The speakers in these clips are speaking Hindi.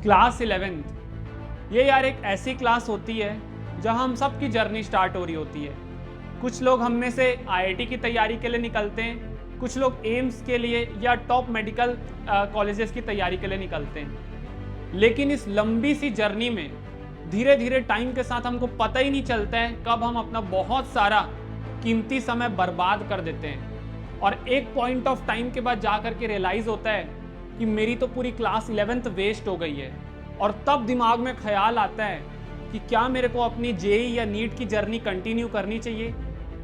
क्लास 11th ये यार एक ऐसी क्लास होती है जहां हम सब की जर्नी स्टार्ट हो रही होती है। कुछ लोग हम में से आईआईटी की तैयारी के लिए निकलते हैं, कुछ लोग एम्स के लिए या टॉप मेडिकल कॉलेजेस की तैयारी के लिए निकलते हैं। लेकिन इस लंबी सी जर्नी में धीरे धीरे टाइम के साथ हमको पता ही नहीं चलता है कब हम अपना बहुत सारा कीमती समय बर्बाद कर देते हैं और एक पॉइंट ऑफ टाइम के बाद जा करके रियलाइज होता है कि मेरी तो पूरी क्लास 11th वेस्ट हो गई है। और तब दिमाग में ख्याल आता है कि क्या मेरे को अपनी जेई या नीट की जर्नी कंटिन्यू करनी चाहिए,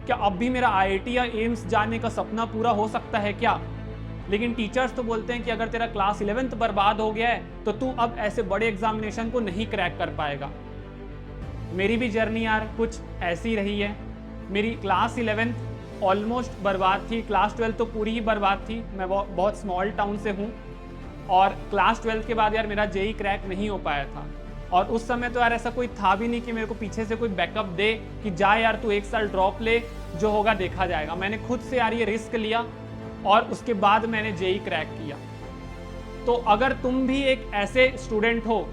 क्या अब भी मेरा आईआईटी या एम्स जाने का सपना पूरा हो सकता है क्या। लेकिन टीचर्स तो बोलते हैं कि अगर तेरा क्लास 11th बर्बाद हो गया है तो तू अब ऐसे बड़े एग्जामिनेशन को नहीं क्रैक कर पाएगा। मेरी भी जर्नी यार कुछ ऐसी रही है। मेरी क्लास 11th ऑलमोस्ट बर्बाद थी, क्लास 12 तो पूरी ही बर्बाद थी। मैं बहुत स्मॉल टाउन से हूँ और क्लास 12 के बाद यार मेरा जेई क्रैक नहीं हो पाया था। और उस समय तो यार ऐसा कोई था भी नहीं कि मेरे को पीछे से कोई बैकअप दे कि जा यार तू एक साल ड्रॉप ले, जो होगा देखा जाएगा। मैंने खुद से यार ये रिस्क लिया और उसके बाद मैंने जेई क्रैक किया। तो अगर तुम भी एक ऐसे स्टूडेंट हो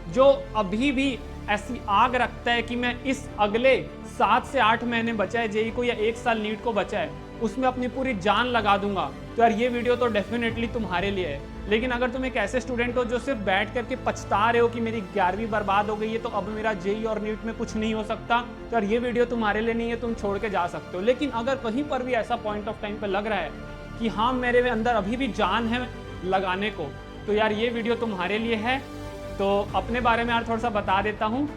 जो अभी भी ऐसी आग रखता है कि मैं इस अगले 7 से 8 महीने बचा है जेई को या 1 साल नीट को बचा है उसमें अपनी पूरी जान लगा दूंगा, तो यार ये वीडियो तो डेफिनेटली तुम्हारे लिए है। लेकिन अगर तुम एक ऐसे स्टूडेंट हो जो सिर्फ बैठ करके पछता रहे हो कि मेरी 11वीं बर्बाद हो गई है तो अब मेरा जेई और नीट में कुछ नहीं हो सकता, तो यार ये वीडियो तुम्हारे लिए नहीं है, तुम छोड़ के जा सकते हो। लेकिन अगर कहीं पर भी ऐसा पॉइंट ऑफ टाइम पे लग रहा है कि हाँ मेरे अंदर अभी भी जान है लगाने को, तो यार ये वीडियो तुम्हारे लिए है। तो अपने बारे में यार थोड़ा सा बता देता हूँ।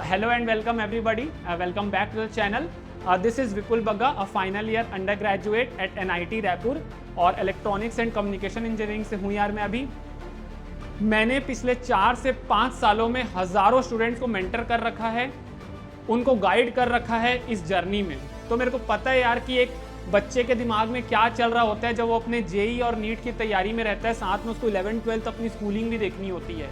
Hello and welcome everybody, welcome back to the channel. This is Vipul Bagga, a final year undergraduate at NIT Raipur और इलेक्ट्रॉनिक्स एंड कम्युनिकेशन इंजीनियरिंग से हूँ यार मैं अभी। मैंने पिछले 4 से 5 सालों में हज़ारों स्टूडेंट्स को मेंटर कर रखा है, उनको गाइड कर रखा है इस जर्नी में। तो मेरे को पता है यार कि एक बच्चे के दिमाग में क्या चल रहा होता है जब वो अपने जेई और नीट की तैयारी में रहता है, साथ में उसको 11th-12th अपनी स्कूलिंग भी देखनी होती है।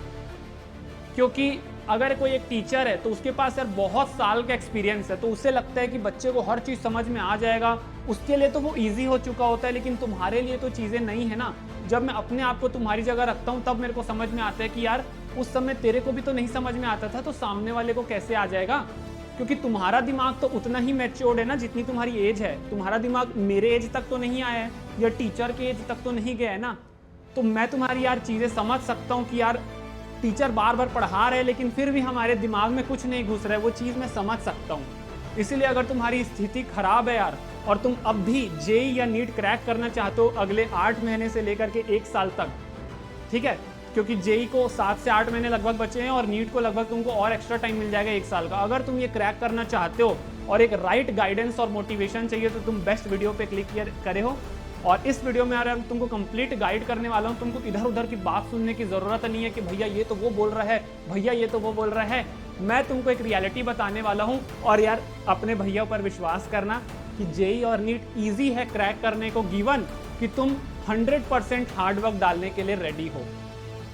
क्योंकि अगर कोई एक टीचर है तो उसके पास यार बहुत साल का एक्सपीरियंस है, तो उसे लगता है कि बच्चे को हर चीज़ समझ में आ जाएगा, उसके लिए तो वो इजी हो चुका होता है। लेकिन तुम्हारे लिए तो चीज़ें नहीं है ना। जब मैं अपने आप को तुम्हारी जगह रखता हूँ तब मेरे को समझ में आता है कि यार उस समय तेरे को भी तो नहीं समझ में आता था, तो सामने वाले को कैसे आ जाएगा। क्योंकि तुम्हारा दिमाग तो उतना ही मैच्योर्ड है ना जितनी तुम्हारी एज है। तुम्हारा दिमाग मेरे एज तक तो नहीं आया है या टीचर के एज तक तो नहीं गया है ना। तो मैं तुम्हारी यार चीज़ें समझ सकता हूँ कि यार टीचर बार बार पढ़ा रहे लेकिन फिर भी हमारे दिमाग में कुछ नहीं घुस रहा है, वो चीज़ मैं समझ सकता हूँ। इसीलिए अगर तुम्हारी स्थिति खराब है यार और तुम अब भी जेई या नीट क्रैक करना चाहते हो अगले 8 महीने से लेकर के 1 साल तक, ठीक है, क्योंकि जेई को 7 से 8 महीने लगभग बचे हैं और नीट को लगभग तुमको और एक्स्ट्रा टाइम मिल जाएगा 1 साल का। अगर तुम ये क्रैक करना चाहते हो और एक राइट गाइडेंस और मोटिवेशन चाहिए तो तुम बेस्ट वीडियो पे क्लिक करे हो। और इस वीडियो में यार तुमको कंप्लीट गाइड करने वाला हूँ। तुमको इधर उधर की बात सुनने की ज़रूरत नहीं है कि भैया ये तो वो बोल रहा है, भैया ये तो वो बोल रहा है। मैं तुमको एक रियलिटी बताने वाला हूँ। और यार अपने भैया पर विश्वास करना कि जेई और नीट ईजी है क्रैक करने को, गिवन कि तुम 100% हार्डवर्क डालने के लिए रेडी हो।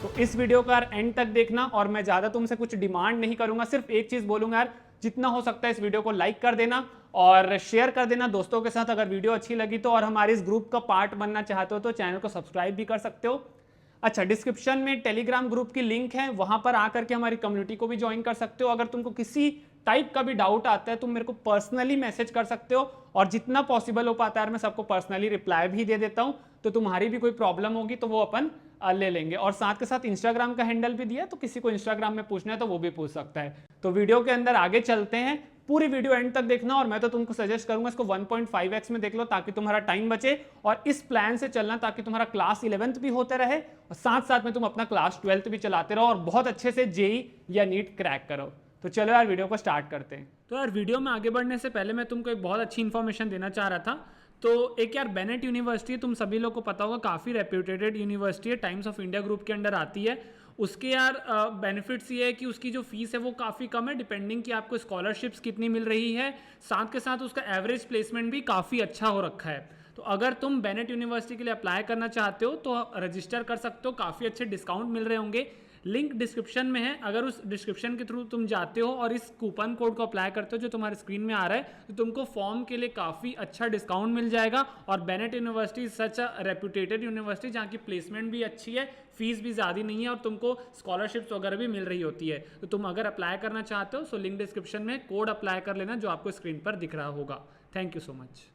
तो इस वीडियो का एंड तक देखना। और मैं ज़्यादा तुमसे कुछ डिमांड नहीं करूँगा, सिर्फ एक चीज़ बोलूँगा यार, जितना हो सकता है इस वीडियो को लाइक कर देना और शेयर कर देना दोस्तों के साथ अगर वीडियो अच्छी लगी तो। और हमारे इस ग्रुप का पार्ट बनना चाहते हो तो चैनल को सब्सक्राइब भी कर सकते हो। अच्छा, डिस्क्रिप्शन में टेलीग्राम ग्रुप की लिंक है, वहां पर आकर के हमारी कम्युनिटी को भी ज्वाइन कर सकते हो। अगर तुमको किसी टाइप का भी डाउट आता है तुम मेरे को पर्सनली मैसेज कर सकते हो और जितना पॉसिबल हो पाता है मैं सबको पर्सनली रिप्लाई भी दे देता हूं। तो तुम्हारी भी कोई प्रॉब्लम होगी तो वो अपन ले लेंगे। और साथ के साथ इंस्टाग्राम का हैंडल भी दिया, तो किसी को इंस्टाग्राम में पूछना है तो वो भी पूछ सकता है। तो वीडियो के अंदर आगे चलते हैं, पूरी वीडियो एंड तक देखना। और मैं तो तुमको सजेस्ट करूंगा इसको 1.5x में देख लो ताकि तुम्हारा टाइम बचे, और इस प्लान से चलना ताकि तुम्हारा क्लास 11th भी होते रहे और साथ साथ में तुम अपना क्लास 12th भी चलाते रहो और बहुत अच्छे से जेई या नीट क्रैक करो। तो चलो यार वीडियो को स्टार्ट करते हैं। तो यार वीडियो में आगे बढ़ने से पहले मैं तुमको एक बहुत अच्छी इन्फॉर्मेशन देना चाह रहा था। तो एक यार बेनेट यूनिवर्सिटी, तुम सभी लोग को पता होगा, काफ़ी रेप्यूटेड यूनिवर्सिटी है, टाइम्स ऑफ इंडिया ग्रुप के अंडर आती है। उसके यार बेनिफिट्स ये है कि उसकी जो फीस है वो काफ़ी कम है, डिपेंडिंग कि आपको स्कॉलरशिप्स कितनी मिल रही है। साथ के साथ उसका एवरेज प्लेसमेंट भी काफ़ी अच्छा हो रखा है। तो अगर तुम बेनेट यूनिवर्सिटी के लिए अप्लाई करना चाहते हो तो रजिस्टर कर सकते हो, काफ़ी अच्छे डिस्काउंट मिल रहे होंगे। लिंक डिस्क्रिप्शन में है। अगर उस डिस्क्रिप्शन के थ्रू तुम जाते हो और इस कूपन कोड को अप्लाई करते हो जो तुम्हारे स्क्रीन में आ रहा है, तो तुमको फॉर्म के लिए काफ़ी अच्छा डिस्काउंट मिल जाएगा। और बेनेट यूनिवर्सिटी सच अ रेप्यूटेटेड यूनिवर्सिटी जहाँ की प्लेसमेंट भी अच्छी है, फीस भी ज़्यादा नहीं है और तुमको स्कॉलरशिप्स वगैरह भी मिल रही होती है। तो तुम अगर अप्लाई करना चाहते हो, सो लिंक डिस्क्रिप्शन में कोड अप्लाई कर लेना जो आपको स्क्रीन पर दिख रहा होगा। Thank you so much.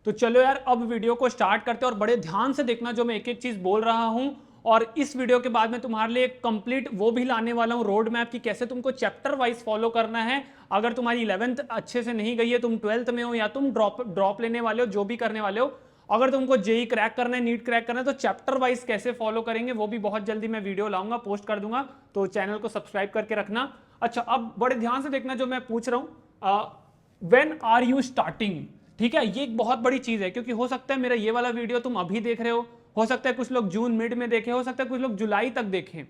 तो चलो यार, अब वीडियो को स्टार्ट करते हैं और बड़े ध्यान से देखना जो मैं एक एक चीज बोल रहा हूं। और इस वीडियो के बाद मैं तुम्हारे लिए कंप्लीट वो भी लाने वाला हूं, रोड मैप की कैसे तुमको चैप्टर वाइज फॉलो करना है। अगर तुम्हारी 11th अच्छे से नहीं गई है, तुम 12th में हो या तुम ड्रॉप लेने वाले हो, जो भी करने वाले हो, अगर तुमको जेई क्रैक करना है, नीट क्रैक करना है, तो चैप्टर वाइज कैसे फॉलो करेंगे वो भी बहुत जल्दी मैं वीडियो लाऊंगा, पोस्ट कर दूंगा। तो चैनल को सब्सक्राइब करके रखना। अच्छा, अब बड़े ध्यान से देखना जो मैं पूछ रहा हूं, व्हेन आर यू स्टार्टिंग, ठीक है। ये एक बहुत बड़ी चीज है, क्योंकि हो सकता है मेरा ये वाला वीडियो तुम अभी देख रहे हो सकता है कुछ लोग जून मिड में देखे, हो सकता है कुछ लोग जुलाई तक देखें।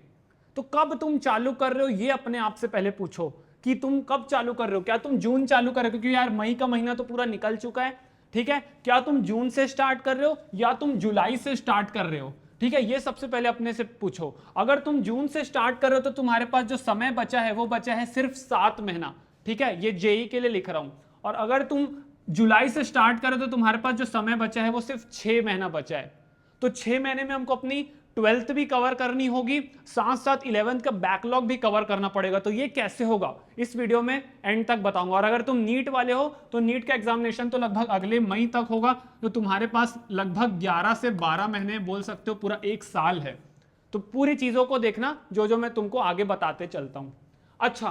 तो कब तुम चालू कर रहे हो ये अपने आप से पहले पूछो कि तुम कब चालू कर रहे हो। क्या तुम जून चालू कर रहे हो, क्योंकि यार मई का महीना तो पूरा निकल चुका है, ठीक है। क्या तुम जून से स्टार्ट कर रहे हो या तुम जुलाई से स्टार्ट कर रहे हो, ठीक है। ये सबसे पहले अपने से पूछो। अगर तुम जून से स्टार्ट कर रहे हो तो तुम्हारे पास जो समय बचा है वो बचा है सिर्फ 7 महीना, ठीक है। ये जेई के लिए लिख रहा हूं। और अगर तुम जुलाई से स्टार्ट करो तो तुम्हारे पास जो समय बचा है वो सिर्फ 6 महीना बचा है। तो 6 महीने में हमको अपनी 12th भी कवर करनी होगी, साथ साथ 11th का बैकलॉग भी कवर करना पड़ेगा। तो ये कैसे होगा इस वीडियो में एंड तक बताऊंगा। और अगर तुम नीट वाले हो तो नीट का एग्जामिनेशन तो लगभग अगले मई तक होगा, तो तुम्हारे पास लगभग 11 से 12 महीने बोल सकते हो, पूरा 1 साल है। तो पूरी चीजों को देखना जो जो मैं तुमको आगे बताते चलता हूं। अच्छा,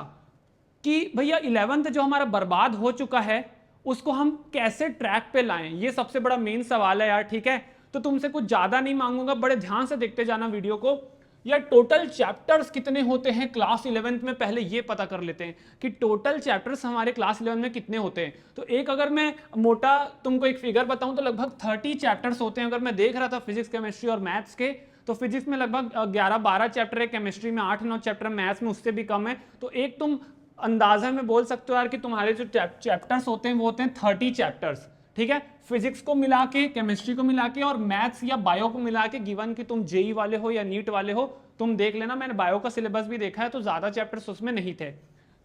कि भैया 11th जो हमारा बर्बाद हो चुका है उसको हम कैसे ट्रैक पे लाएं, ये सबसे बड़ा मेन सवाल है यार, ठीक है। तो तुमसे कुछ ज्यादा नहीं मांगूंगा, बड़े ध्यान से देखते जाना वीडियो को। यार टोटल चैप्टर्स कितने होते हैं क्लास 11th में, पहले ये पता कर लेते हैं कि टोटल चैप्टर्स हमारे क्लास 11 में कितने होते हैं। तो एक अगर मैं मोटा तुमको एक फिगर बताऊं तो लगभग 30 चैप्टर्स होते हैं। अगर मैं देख रहा था फिजिक्स, केमिस्ट्री और मैथ्स के, तो फिजिक्स में लगभग 11-12 चैप्टर है, केमिस्ट्री में 8-9 चैप्टर, मैथ्स में उससे भी कम है। तो एक तुम अंदाजा में बोल सकते हो यार कि तुम्हारे जो चैप्टर्स होते हैं वो होते हैं 30 चैप्टर्स, ठीक है। फिजिक्स को मिला के, केमिस्ट्री को मिला के और मैथ्स या बायो को मिला के, गिवन कि तुम जेई वाले हो या नीट वाले हो, तुम देख लेना, मैंने बायो का सिलेबस भी देखा है तो ज्यादा चैप्टर्स उसमें नहीं थे।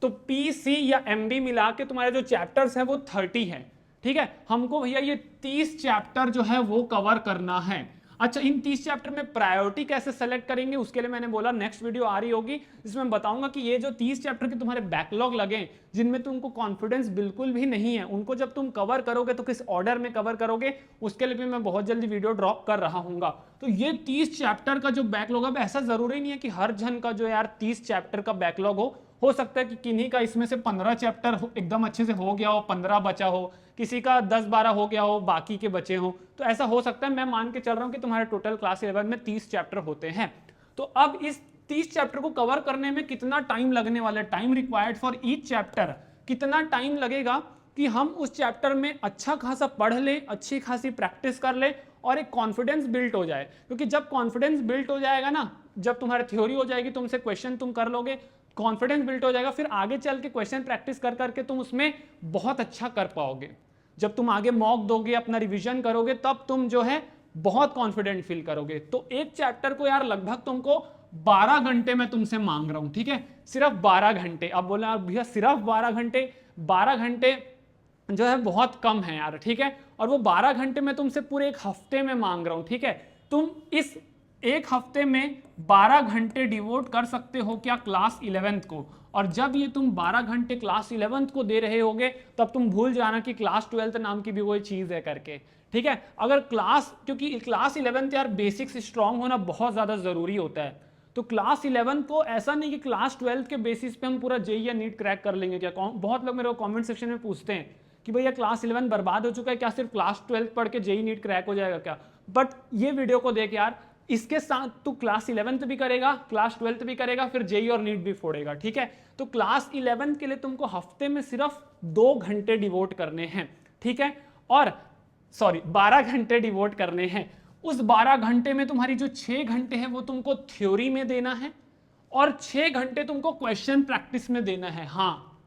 तो पीसी या एमबी मिला के तुम्हारे जो चैप्टर्स है वो 30 है, ठीक है। हमको भैया ये 30 चैप्टर जो है वो कवर करना है। अच्छा, इन 30 चैप्टर में प्रायोरिटी कैसे सेलेक्ट करेंगे उसके लिए मैंने बोला नेक्स्ट वीडियो आ रही होगी, जिसमें बताऊंगा कि ये जो 30 चैप्टर के तुम्हारे बैकलॉग लगे, जिनमें तुमको कॉन्फिडेंस बिल्कुल भी नहीं है, उनको जब तुम कवर करोगे तो किस ऑर्डर में कवर करोगे उसके लिए भी मैं बहुत जल्दी वीडियो ड्रॉप कर रहा हूँ। तो ये 30 चैप्टर का जो बैकलॉग, अब ऐसा जरूरी नहीं है कि हर जन का जो यार 30 चैप्टर का बैकलॉग हो सकता है कि किन्हीं का इसमें से 15 चैप्टर एकदम अच्छे से हो गया हो, 15 बचा हो, किसी का 10-12 हो गया हो, बाकी के बचे हो, तो ऐसा हो सकता है। मैं मान के चल रहा हूं कि तुम्हारे टोटल क्लास 11 में 30 चैप्टर होते हैं। तो अब इस 30 चैप्टर को कवर करने में कितना टाइम लगने वाला है, time required for each chapter, कितना टाइम लगेगा कि हम उस चैप्टर में अच्छा खासा पढ़ लें, अच्छी खासी प्रैक्टिस कर लें और एक कॉन्फिडेंस बिल्ट हो जाए। क्योंकि जब कॉन्फिडेंस बिल्ट हो जाएगा ना, जब तुम्हारी थ्योरी हो जाएगी, तुमसे क्वेश्चन तुम कर लोगे, कॉन्फिडेंस बिल्ट हो जाएगा, फिर आगे चल के क्वेश्चन प्रैक्टिस कर करके तुम उसमें बहुत अच्छा कर पाओगे। जब तुम आगे मॉक दोगे, अपना रिवीजन करोगे, तब तुम जो है बहुत कॉन्फिडेंट फील करोगे। तो एक चैप्टर को यार लगभग तुमको 12 घंटे मैं तुमसे मांग रहा हूं, ठीक है, सिर्फ 12 घंटे। अब बोला भैया सिर्फ 12 घंटे, 12 घंटे जो है बहुत कम है यार, ठीक है। और वो 12 घंटे मैं तुमसे पूरे 1 हफ्ते में मांग रहा हूं, ठीक है। तुम इस 1 हफ्ते में 12 घंटे डिवोट कर सकते हो क्या क्लास 11th को। और जब ये तुम 12 घंटे क्लास 11th को दे रहे होगे तब तुम भूल जाना कि क्लास 12th नाम की भी कोई चीज है करके, ठीक है। अगर क्लास, क्योंकि क्लास 11th यार बेसिक्स स्ट्रांग होना बहुत ज्यादा जरूरी होता है। तो क्लास 11 को ऐसा नहीं कि क्लास 12 के बेसिस पे हम पूरा जेई या नीट क्रैक कर लेंगे क्या। बहुत लोग मेरे को कमेंट सेक्शन में पूछते हैं कि भैया क्लास 11 बर्बाद हो चुका है, क्या सिर्फ क्लास 12 पढ़ के जेई नीट क्रैक हो जाएगा क्या। बट ये वीडियो को देख यार, इसके साथ तू क्लास 11th भी करेगा, क्लास 12th भी करेगा, फिर जेई और नीट भी फोड़ेगा, ठीक है। तो क्लास 11 के लिए तुमको हफ्ते में सिर्फ 2 घंटे डिवोट करने हैं, ठीक है। और 12 घंटे डिवोट करने हैं। उस 12 घंटे में तुम्हारी जो 6 घंटे है वो तुमको थ्योरी में देना है और 6 घंटे तुमको क्वेश्चन प्रैक्टिस में देना है। हाँ,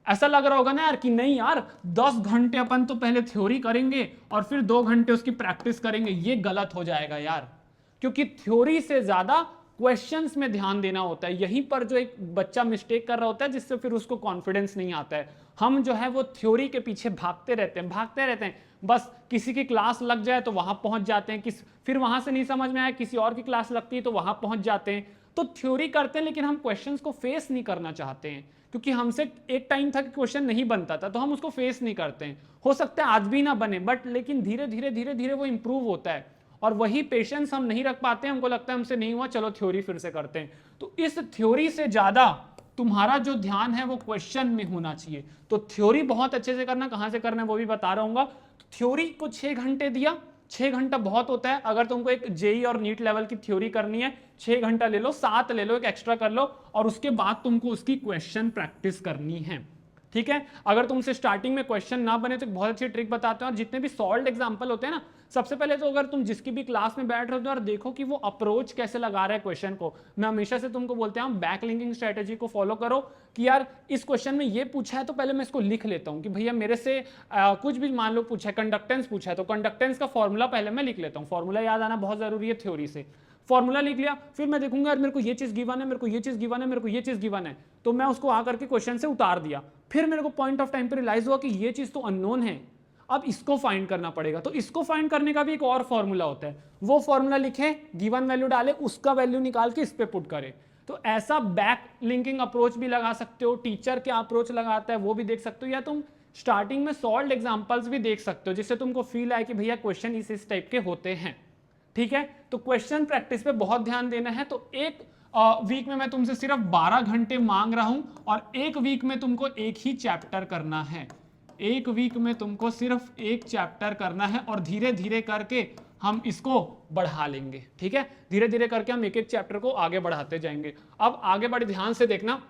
ऐसा लग रहा होगा ना यार कि नहीं यार 10 घंटे अपन तो पहले थ्योरी करेंगे और फिर 2 घंटे उसकी प्रैक्टिस करेंगे, ये गलत हो जाएगा यार। क्योंकि थ्योरी से ज्यादा क्वेश्चंस में ध्यान देना होता है। यहीं पर जो एक बच्चा मिस्टेक कर रहा होता है, जिससे फिर उसको कॉन्फिडेंस नहीं आता है। हम जो है वो थ्योरी के पीछे भागते रहते हैं, बस किसी की क्लास लग जाए तो वहां पहुंच जाते हैं, फिर वहां से नहीं समझ में आया, किसी और की क्लास लगती है तो वहां पहुंच जाते हैं। तो थ्योरी करते हैं लेकिन हम क्वेश्चंस को फेस नहीं करना चाहते हैं, क्योंकि हमसे एक टाइम था कि क्वेश्चन नहीं बनता था तो हम उसको फेस नहीं करते हैं। हो सकता है आज भी ना बने, बट लेकिन धीरे धीरे वो इंप्रूव होता है। और वही पेशेंस हम नहीं रख पाते हैं, हमको लगता है हमसे नहीं हुआ, चलो थ्योरी फिर से करते हैं। तो इस थ्योरी से ज्यादा तुम्हारा जो ध्यान है वो क्वेश्चन में होना चाहिए। तो थ्योरी बहुत अच्छे से करना, कहां से करना है वो भी बता रहा हूँ। थ्योरी को 6 घंटे दिया, 6 घंटा बहुत होता है। अगर तुमको एक जेई और नीट लेवल की थ्योरी करनी है 6 घंटा ले लो, 7 ले लो, एक एक्स्ट्रा कर लो, और उसके बाद तुमको उसकी क्वेश्चन प्रैक्टिस करनी है। ठीक है, अगर तुमसे स्टार्टिंग में क्वेश्चन ना बने तो एक बहुत अच्छी ट्रिक बताते हैं। और जितने भी सॉल्व एग्जांपल होते हैं ना, सबसे पहले तो अगर तुम जिसकी भी क्लास में बैठ रहे हो और देखो कि वो अप्रोच कैसे लगा रहा है क्वेश्चन को। मैं हमेशा से तुमको बोलते हैं बैक लिंकिंग स्ट्रेटेजी को फॉलो करो, कि यार इस क्वेश्चन में ये पूछा है तो पहले मैं इसको लिख लेता हूँ कि भैया मेरे से कुछ भी मान लो पूछा है, कंडक्टेंस पूछा है तो कंडक्टेंस का फॉर्मूला पहले मैं लिख लेता हूँ। फॉर्मूला याद आना बहुत जरूरी है थ्योरी से। फॉर्मूला लिख लिया, फिर मैं देखूंगा यार मेरे को ये चीज गिवन है, मेरे को ये चीज गिवन है, मेरे को ये चीज गिवन है, तो मैं उसको आकर के क्वेश्चन से उतार दिया। फिर मेरे को पॉइंट ऑफ टाइम पे रियलाइज हुआ कि ये चीज तो अननोन है, अब इसको फाइंड करना पड़ेगा। तो इसको फाइंड करने का भी एक और फॉर्मूला होता है, वो फॉर्मूला लिखे, गिवन वैल्यू डाले, उसका वैल्यू निकाल के इस पे पुट करे। तो ऐसा बैक लिंकिंग अप्रोच भी लगा सकते हो, टीचर क्या अप्रोच लगाता है वो भी देख सकते हो, या तुम स्टार्टिंग में सॉल्व एग्जाम्पल्स भी देख सकते हो, जिससे तुमको फील आए कि भैया क्वेश्चन इस टाइप के होते हैं। ठीक है, तो क्वेश्चन प्रैक्टिस पे बहुत ध्यान देना है। तो एक वीक में मैं तुमसे सिर्फ 12 घंटे मांग रहा हूं, और एक वीक में तुमको एक ही चैप्टर करना है। एक वीक में तुमको सिर्फ एक चैप्टर करना है, और धीरे धीरे करके हम इसको बढ़ा लेंगे। ठीक है, धीरे धीरे करके हम एक एक चैप्टर को आगे बढ़ाते जाएंगे। अब आगे बड़े ध्यान से देखना।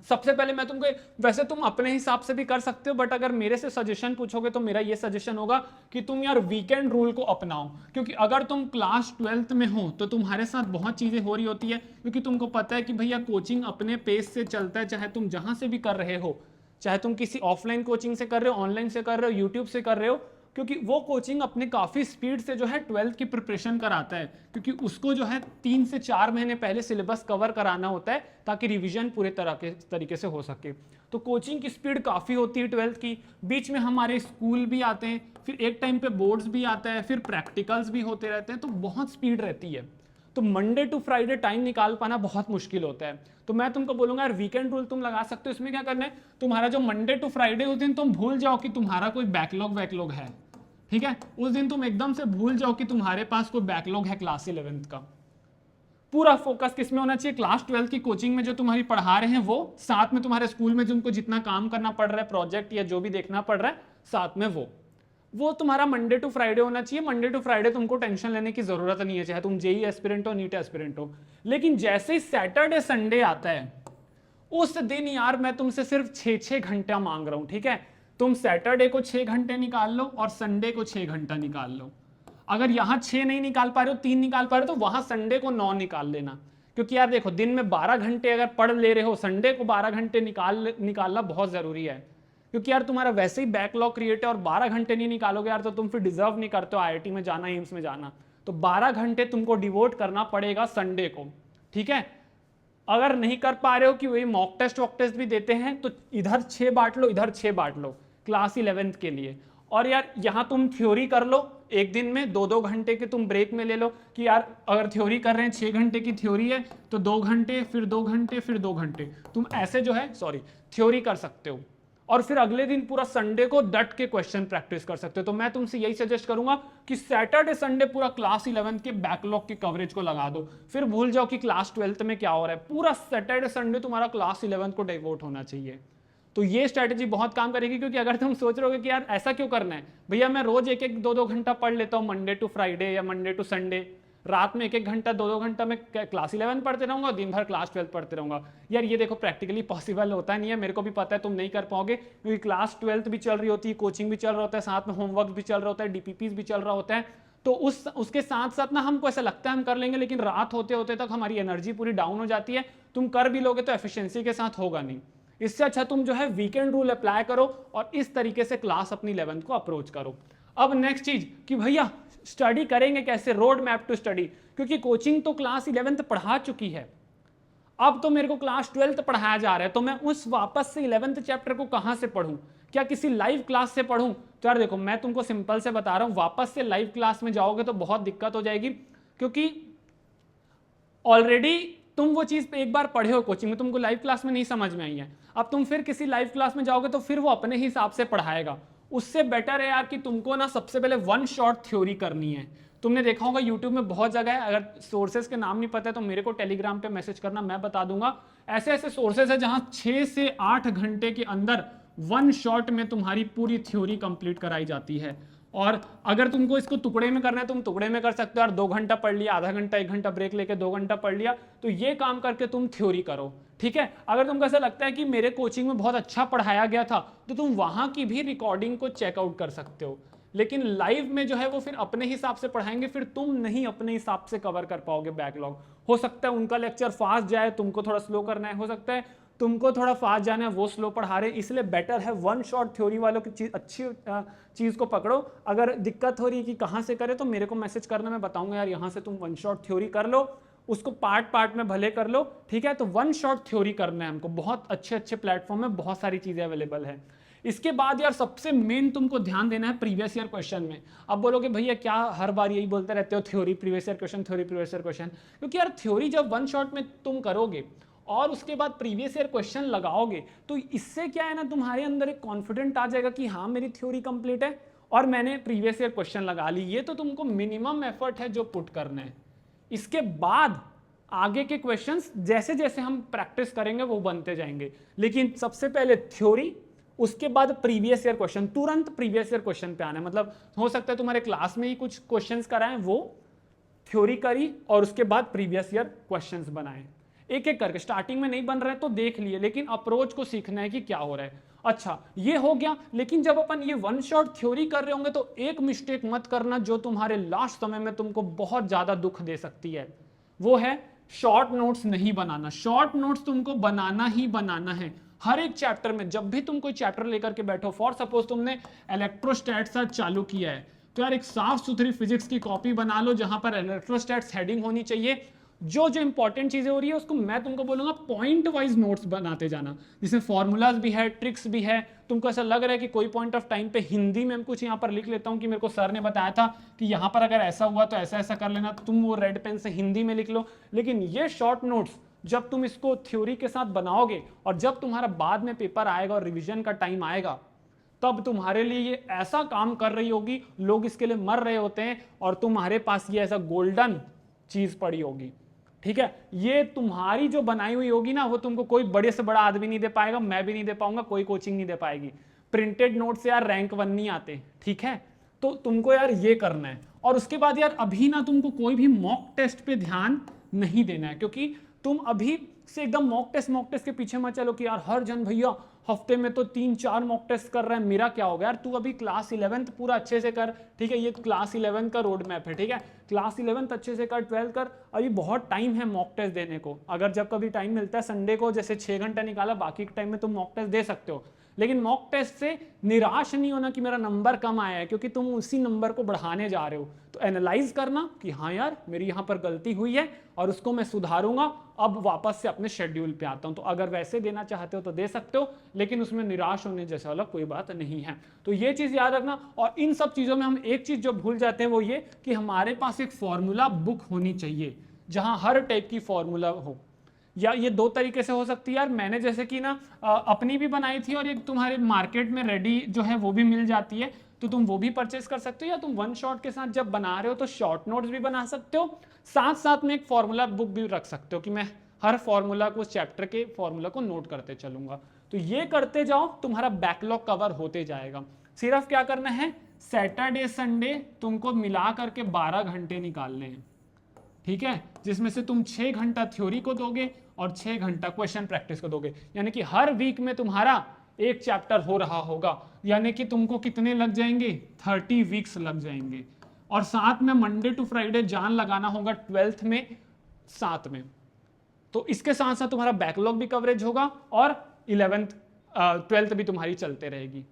सबसे पहले मैं तुमको, वैसे तुम अपने हिसाब से भी कर सकते हो, बट अगर मेरे से सजेशन पूछोगे तो मेरा ये सजेशन होगा कि तुम यार वीकेंड रूल को अपनाओ। क्योंकि अगर तुम क्लास 12th में हो तो तुम्हारे साथ बहुत चीजें हो रही होती है, क्योंकि तुमको पता है कि भैया कोचिंग अपने पेस से चलता है, चाहे तुम जहां से भी कर रहे हो, चाहे तुम किसी ऑफलाइन कोचिंग से कर रहे हो, ऑनलाइन से कर रहे हो, यूट्यूब से कर रहे हो, क्योंकि वो कोचिंग अपने काफ़ी स्पीड से जो है 12th की प्रिपरेशन कराता है, क्योंकि उसको जो है 3 से 4 महीने पहले सिलेबस कवर कराना होता है ताकि रिवीजन पूरे तरीके से हो सके। तो कोचिंग की स्पीड काफ़ी होती है 12th की। बीच में हमारे स्कूल भी आते हैं, फिर एक टाइम पे बोर्ड्स भी आता है, फिर प्रैक्टिकल्स भी होते रहते हैं, तो बहुत स्पीड रहती है। तो मंडे टू फ्राइडे टाइम निकाल पाना बहुत मुश्किल होता है। तो मैं तुमको बोलूंगा यार वीकेंड रूल तुम लगा सकते हो। इसमें क्या करना है, तुम्हारा जो मंडे टू फ्राइडे उस दिन तुम भूल जाओ कि तुम्हारा कोई बैकलॉग है। ठीक है, उस दिन तुम एकदम से भूल जाओ कि तुम्हारे पास कोई बैकलॉग है क्लास 11th का। पूरा फोकस किस में होना चाहिए, क्लास 12th की कोचिंग में जो तुम्हारी पढ़ा रहे हैं वो, साथ में तुम्हारे स्कूल में तुमको जितना काम करना पड़ रहा है, प्रोजेक्ट या जो भी देखना पड़ रहा है साथ में, वो तुम्हारा मंडे टू फ्राइडे होना चाहिए। मंडे टू फ्राइडे तुमको टेंशन लेने की जरूरत नहीं है, चाहे तुम जेई एस्पिरेंट हो, नीट एस्पिरेंट हो। लेकिन जैसे ही सैटरडे संडे आता है, उस दिन यार मैं तुमसे सिर्फ 6-6 घंटा मांग रहा हूं। ठीक है, तुम सैटरडे को 6 घंटे निकाल लो और संडे को 6 घंटा निकाल लो। अगर यहां 6 नहीं निकाल पा रहे हो, 3 निकाल पा रहे हो, तो वहां संडे को 9 निकाल लेना। क्योंकि यार देखो, दिन में 12 घंटे अगर पढ़ ले रहे हो, संडे को 12 घंटे निकालना बहुत जरूरी है। क्योंकि यार तुम्हारा वैसे ही बैकलॉग क्रिएट है, और 12 घंटे नहीं निकालोगे यार तो तुम फिर डिजर्व नहीं करते हो IIT में जाना, एम्स में जाना। तो 12 घंटे तुमको डिवोट करना पड़ेगा संडे को। ठीक है, अगर नहीं कर पा रहे हो कि वही मॉक टेस्ट वॉक टेस्ट भी देते हैं, तो इधर 6 बांट लो, इधर 6 बांट लो क्लास 11th के लिए। और यार यहाँ तुम थ्योरी कर लो, एक दिन में 2-2 घंटे के तुम ब्रेक में ले लो, कि यार अगर थ्योरी कर रहे हैं 6 घंटे की थ्योरी है तो 2 घंटे, फिर 2 घंटे, फिर 2 घंटे, तुम ऐसे जो है थ्योरी कर सकते हो। और फिर अगले दिन पूरा संडे को डट के क्वेश्चन प्रैक्टिस कर सकते हो। तो मैं तुमसे यही सजेस्ट करूंगा कि सैटरडे संडे पूरा क्लास 11th के बैकलॉग की कवरेज को लगा दो, फिर भूल जाओ कि क्लास 12th में क्या हो रहा है। पूरा सैटरडे संडे तुम्हारा क्लास 11th को डिवोट होना चाहिए। तो ये स्ट्रैटेजी बहुत काम करेगी। क्योंकि अगर तुम सोच रहे हो कि यार ऐसा क्यों करना है, भैया मैं रोज 1-2 घंटा पढ़ लेता हूँ मंडे टू फ्राइडे या मंडे टू संडे, रात में 1 घंटा 2 घंटा मैं क्लास 11 पढ़ते रहूंगा, दिन भर क्लास 12 पढ़ते रहूंगा। यार ये देखो प्रैक्टिकली पॉसिबल होता नहीं है, मेरे को भी पता है तुम नहीं कर पाओगे, क्योंकि क्लास 12 भी चल रही होती है, कोचिंग भी चल रहा होता है, साथ में होमवर्क भी चल रहा होता है, DPPs भी चल रहा होता है। तो उसके साथ साथ ना हमको ऐसा लगता है हम कर लेंगे, लेकिन रात होते होते तक हमारी एनर्जी पूरी डाउन हो जाती है। तुम कर भी लोगे तो एफिशिएंसी के साथ होगा नहीं। इससे अच्छा तुम जो है वीकेंड रूल अप्लाई करो और इस तरीके से क्लास अपनी 11th को अप्रोच करो। अब नेक्स्ट चीज कि भैया स्टडी करेंगे कैसे, रोड मैप टू स्टडी। क्योंकि कोचिंग तो क्लास 11th पढ़ा चुकी है, अब तो मेरे को क्लास 12th पढ़ाया जा रहा है, तो मैं उस वापस से 11th चैप्टर को कहां से पढ़ूं? क्या किसी लाइव क्लास से पढ़ूं? तो यार देखो, मैं तुमको सिंपल से बता रहा हूं, वापस से लाइव क्लास में जाओगे तो बहुत दिक्कत हो जाएगी, क्योंकि ऑलरेडी तुम वो चीज एक बार पढ़े हो कोचिंग में, तुमको लाइव क्लास में नहीं समझ में आई है, अब तुम फिर किसी लाइव क्लास में जाओगे तो फिर वो अपने हिसाब से पढ़ाएगा। उससे बेटर है यार कि तुमको ना सबसे पहले वन शॉट थ्योरी करनी है। तुमने देखा होगा यूट्यूब में बहुत जगह है, अगर सोर्सेज के नाम नहीं पता है तो मेरे को टेलीग्राम पे मैसेज करना, मैं बता दूंगा। ऐसे ऐसे सोर्सेज है जहां 6 से 8 घंटे के अंदर वन शॉट में तुम्हारी पूरी थ्योरी कंप्लीट कराई जाती है। और अगर तुमको इसको टुकड़े में करना है, तुम टुकड़े में कर सकते हो यार, 2 घंटा पढ़ लिया, आधा घंटा 1 घंटा ब्रेक लेके 2 घंटा पढ़ लिया, तो ये काम करके तुम थ्योरी करो, ठीक है। अगर तुमको ऐसा लगता है कि मेरे कोचिंग में बहुत अच्छा पढ़ाया गया था, तो तुम वहां की भी रिकॉर्डिंग को चेकआउट कर सकते हो, लेकिन लाइव में जो है वो फिर अपने हिसाब से पढ़ाएंगे, फिर तुम नहीं अपने हिसाब से कवर कर पाओगे बैकलॉग। हो सकता है उनका लेक्चर फास्ट जाए, तुमको थोड़ा स्लो करना है, हो सकता है तुमको थोड़ा फास्ट जाना है, वो स्लो पढ़ा रहे, इसलिए बेटर है वन शॉट थ्योरी वालों की अच्छी चीज को पकड़ो। अगर दिक्कत हो रही है कि कहाँ से करे तो मेरे को मैसेज करना, मैं बताऊंगा यार यहाँ से तुम वन शॉट थ्योरी कर लो, उसको पार्ट पार्ट में भले कर लो, ठीक है। तो वन शॉट थ्योरी करना है हमको, बहुत अच्छे अच्छे प्लेटफॉर्म में बहुत सारी चीजें अवेलेबल है। इसके बाद यार सबसे मेन तुमको ध्यान देना है प्रीवियस ईयर क्वेश्चन में। अब बोलोगे भैया क्या हर बार यही बोलते रहते हो, theory previous year question, theory previous year question? क्योंकि यार थ्योरी जब वन शॉट में तुम करोगे और उसके बाद प्रीवियस ईयर क्वेश्चन लगाओगे, तो इससे क्या है ना, तुम्हारे अंदर एक कॉन्फिडेंट आ जाएगा कि हाँ मेरी थ्योरी कंप्लीट है और मैंने प्रीवियस ईयर क्वेश्चन लगा ली। ये तो तुमको मिनिमम एफर्ट है जो पुट करना है। इसके बाद आगे के क्वेश्चंस जैसे जैसे हम प्रैक्टिस करेंगे वो बनते जाएंगे, लेकिन सबसे पहले थ्योरी, उसके बाद प्रीवियस ईयर क्वेश्चन, तुरंत प्रीवियस ईयर क्वेश्चन पे आना है। मतलब हो सकता है तुम्हारे क्लास में ही कुछ क्वेश्चंस कराएं, वो थ्योरी करी और उसके बाद प्रीवियस ईयर क्वेश्चंस बनाएं, एक एक करके। स्टार्टिंग में नहीं बन रहा है तो देख लिए, लेकिन अप्रोच को सीखना है कि क्या हो रहा है। अच्छा ये हो गया, लेकिन जब अपन ये वन शॉट थ्योरी कर रहे होंगे तो एक मिस्टेक मत करना जो तुम्हारे लास्ट समय में तुमको बहुत ज्यादा दुख दे सकती है, वो है शॉर्ट नोट्स नहीं बनाना। शॉर्ट नोट्स तुमको बनाना ही बनाना है हर एक चैप्टर में। जब भी तुम कोई चैप्टर लेकर के बैठो, फॉर सपोज तुमने इलेक्ट्रोस्टैट्स आज चालू किया है, तो यार एक साफ सुथरी फिजिक्स की कॉपी बना लो जहां पर इलेक्ट्रोस्टैट्स हेडिंग होनी चाहिए। जो जो इंपॉर्टेंट चीजें हो रही है उसको मैं तुमको बोलूंगा पॉइंट वाइज नोट्स बनाते जाना, जिसमें फॉर्मूलाज भी है, ट्रिक्स भी है। तुमको ऐसा लग रहा है कि कोई पॉइंट ऑफ टाइम पे हिंदी में कुछ यहाँ पर लिख लेता हूँ कि मेरे को सर ने बताया था कि यहाँ पर अगर ऐसा हुआ तो ऐसा ऐसा कर लेना, तुम वो रेड पेन से हिंदी में लिख लो। लेकिन ये शॉर्ट नोट्स जब तुम इसको थ्योरी के साथ बनाओगे और जब तुम्हारा बाद में पेपर आएगा और रिविजन का टाइम आएगा, तब तुम्हारे लिए ये ऐसा काम कर रही होगी, लोग इसके लिए मर रहे होते हैं और तुम्हारे पास ये ऐसा गोल्डन चीज पड़ी होगी, ठीक है। ये तुम्हारी जो बनाई हुई होगी ना, वो तुमको कोई बड़े से बड़ा आदमी नहीं दे पाएगा, मैं भी नहीं दे पाऊंगा, कोई कोचिंग नहीं दे पाएगी। प्रिंटेड नोट से यार रैंक 1 नहीं आते, ठीक है। तो तुमको यार ये करना है। और उसके बाद यार अभी ना तुमको कोई भी मॉक टेस्ट पे ध्यान नहीं देना है, क्योंकि तुम अभी से एकदम मॉक टेस्ट के पीछे मत चलो कि यार हर जन भैया हफ्ते में तो 3-4 मॉक टेस्ट कर रहा है, मेरा क्या होगा। यार तू अभी क्लास 11th पूरा अच्छे से कर, ठीक है। ये क्लास 11 का रोड मैप है, ठीक है। क्लास 11th अच्छे से कर, 12th कर, अभी बहुत टाइम है मॉक टेस्ट देने को। अगर जब कभी टाइम मिलता है संडे को, जैसे 6 घंटा निकाला, बाकी के टाइम में तुम मॉक टेस्ट दे सकते हो। लेकिन मॉक टेस्ट से निराश नहीं होना कि मेरा नंबर कम आया है, क्योंकि तुम उसी नंबर को बढ़ाने जा रहे हो। तो एनालाइज करना कि हाँ यार मेरी यहाँ पर गलती हुई है और उसको मैं सुधारूंगा, अब वापस से अपने शेड्यूल पे आता हूँ। तो अगर वैसे देना चाहते हो तो दे सकते हो, लेकिन उसमें निराश होने जैसा वाला कोई बात नहीं है। तो ये चीज याद रखना। और इन सब चीजों में हम एक चीज जो भूल जाते हैं वो ये कि हमारे पास एक फॉर्मूला बुक होनी चाहिए जहां हर टाइप की फॉर्मूला हो। या ये 2 तरीके से हो सकती है यार, मैंने जैसे कि ना अपनी भी बनाई थी और एक तुम्हारे मार्केट में रेडी जो है वो भी मिल जाती है, तो तुम वो भी परचेज कर सकते हो। या तुम वन शॉट के साथ जब बना रहे हो तो शॉर्ट नोट्स भी बना सकते हो, साथ साथ में एक फॉर्मूला बुक भी रख सकते हो कि मैं हर फॉर्मूला को, उस चैप्टर के फॉर्मूला को नोट करते चलूंगा। तो ये करते जाओ, तुम्हारा बैकलॉग कवर होते जाएगा। सिर्फ क्या करना है, सैटरडे संडे तुमको मिला करके 12 घंटे निकालने हैं, ठीक है, जिसमें से तुम 6 घंटा थ्योरी को दोगे और 6 घंटा क्वेश्चन प्रैक्टिस को दोगे। यानी कि हर वीक में तुम्हारा एक चैप्टर हो रहा होगा, यानी कि तुमको कितने लग जाएंगे, 30 वीक्स लग जाएंगे। और साथ में मंडे टू फ्राइडे जान लगाना होगा 12th में साथ में। तो इसके साथ साथ तुम्हारा बैकलॉग भी कवरेज होगा और 12th भी तुम्हारी चलते रहेगी।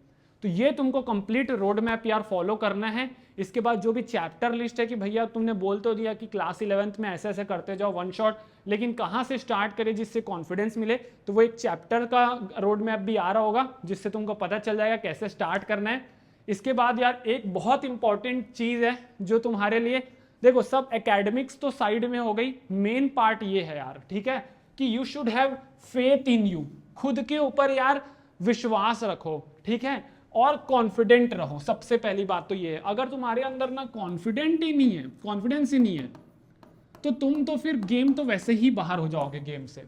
तो ये तुमको कंप्लीट रोड मैप यार फॉलो करना है। इसके बाद जो भी चैप्टर लिस्ट है कि भैया तुमने बोल तो दिया कि क्लास 11th में ऐसे ऐसे करते जाओ वन शॉट, लेकिन कहाँ से स्टार्ट करें जिससे कॉन्फिडेंस मिले, तो वो एक चैप्टर का रोड मैप भी आ रहा होगा जिससे तुमको पता चल जाएगा कैसे स्टार्ट करना है। इसके बाद यार एक बहुत इंपॉर्टेंट चीज़ है जो तुम्हारे लिए, देखो सब एकेडमिक्स तो साइड में हो गई, मेन पार्ट ये है यार, ठीक है, कि you should have faith in you, खुद के ऊपर यार विश्वास रखो, ठीक है, और कॉन्फिडेंट रहो। सबसे पहली बात तो ये है, अगर तुम्हारे अंदर ना कॉन्फिडेंट ही नहीं है, कॉन्फिडेंस ही नहीं है, तो तुम तो फिर गेम तो वैसे ही बाहर हो जाओगे गेम से,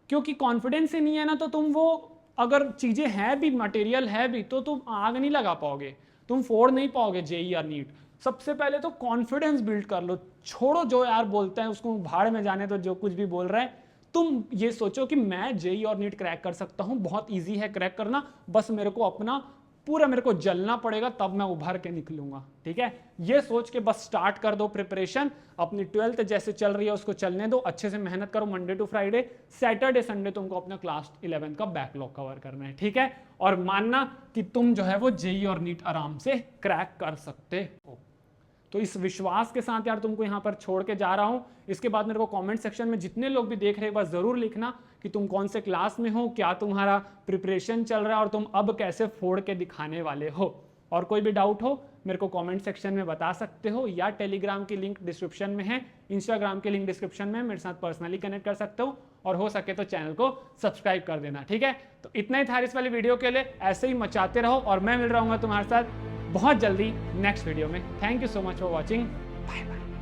क्योंकि कॉन्फिडेंस ही नहीं है ना, तो तुम वो अगर चीजें हैं भी, मटेरियल है भी, तो तुम आग नहीं लगा पाओगे, तुम फोड़ नहीं पाओगे जेई या नीट। सबसे पहले तो कॉन्फिडेंस बिल्ड कर लो, छोड़ो जो यार बोलते हैं उसको भाड़ में जाने, तो जो कुछ भी बोल रहा है, तुम ये सोचो कि मैं जेई और नीट क्रैक कर सकता हूं, बहुत इजी है क्रैक करना, बस मेरे को अपना पूरा मेरे को जलना पड़ेगा, तब मैं उभर के निकलूंगा, ठीक है। ये सोच के बस स्टार्ट कर दो प्रिपरेशन, अपनी 12th जैसे चल रही है उसको चलने दो, अच्छे से मेहनत करो, Monday to Friday, Saturday Sunday तुमको अपना क्लास 11 का बैकलॉग कवर करना है, ठीक है, और मानना कि तुम जो है वो जेई और नीट आराम से क्रैक कर सकते हो। तो इस विश्वास के साथ यार तुमको यहाँ पर छोड़ के जा रहा हूँ। इसके बाद मेरे को कमेंट सेक्शन में जितने लोग भी देख रहे हैं एक बार जरूर लिखना कि तुम कौन से क्लास में हो, क्या तुम्हारा प्रिपरेशन चल रहा है और तुम अब कैसे फोड़ के दिखाने वाले हो। और कोई भी डाउट हो मेरे को कमेंट सेक्शन में बता सकते हो, या टेलीग्राम की लिंक डिस्क्रिप्शन में है, इंस्टाग्राम की लिंक डिस्क्रिप्शन में, मेरे साथ पर्सनली कनेक्ट कर सकते हो, और हो सके तो चैनल को सब्सक्राइब कर देना, ठीक है। तो इतना ही था इस वाली वीडियो के लिए, ऐसे ही मचाते रहो, और मैं मिल रहा हूँ तुम्हारे साथ बहुत जल्दी नेक्स्ट वीडियो में। Thank you so much for watching, bye bye.